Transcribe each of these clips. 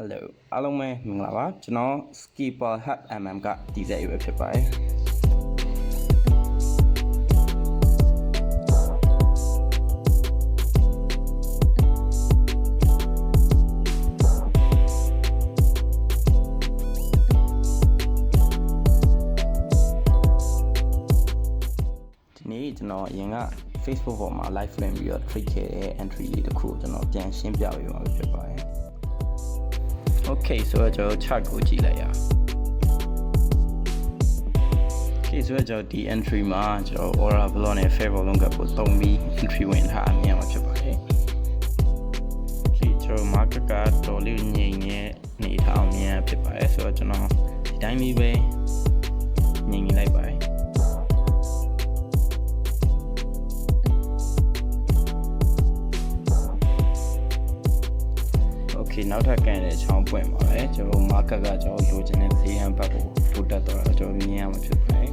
Hello အားလုံးပဲမင်္ဂလာပါကျွန်တော် Skipper Hub MM ကဒီဇယ်ရွယ်ဖြစ်ပါတယ်ဒီနေ့ကျွန်တော်အရင်က Facebook ပေါ်မှာ live လွှင့်ပြီးတော့ trade ခဲ့တဲ့ entry လေးတစ်ခုကိုကျွန်တော်ပြန်ရှင်းပြပေးမှာဖြစ်ပါတယ် Okay ဆိုတော့ကျွန်တော် chart ကိုကြည့်လိုက်ရအောင် Okay ဆိုတော့ကျွန်တော်ဒီ entry မှာကျွန်တော် aura block နဲ့ fair volume gap ကိုသုံးပြီး entry ဝင်ထားအမြင်မှာဖြစ်ပါတယ် Okay ကျွန်တော် market ကတော်လေးငြိမ်နေနေထားအောင်မြင်ဖြစ်ပါတယ်ဆိုတော့ကျွန်တော်ဒီတိုင်းလေးပဲငြိမ်နေလိုက်ပါတယ်နောက်ထပ်ကန်တဲ့ချောင်းပွင့်ပါပဲကျွန်တော် market ကကျွန်တော်လိုချင်တဲ့ဈေးဟန်ဘက်ကိုထိုးတက်တော့ကျွန်တော်မြင်ရမှာဖြစ်ပါတယ်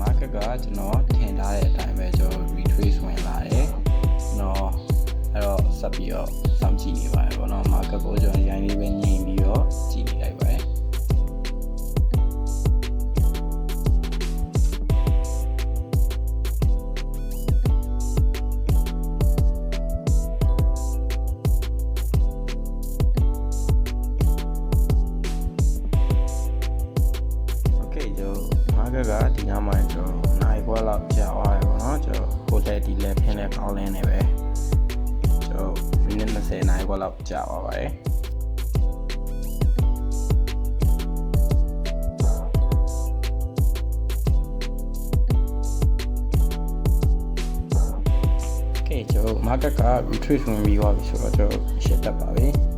market ကကျွန်တော်ထင်ထားတဲ့အတိုင်းပဲကျွန်တော် retrace ဝင်လာတယ်ကျွန်တော်အဲ့တော့ဆက်ပြီးတော့စောင့်ကြည့်နေပါတယ်ပေါ့နော် market ကိုကျွန်တော်ရိုင်းလေးပဲငြိမ်ပြီးတော့ကြည့်နေလိုက်ပါတယ် market ကဒီညမှာကျွန်တော်နိုင်ခွဲလောက်ကြာသွားတယ်ပေါ့နော်ကျွန်တော်ကိုယ်တက်ဒီလက်ဖင်းနဲ့ကောင်းလင်းနေပဲကျွန်တော်မိနစ်20နိုင်ခွဲလောက်ကြာသွားပါတယ် Okay ကျွန်တော် market က retrace ဝင်ပြီးသွားပြီဆိုတော့ကျွန်တော်ရှင်းတတ်ပါပြီ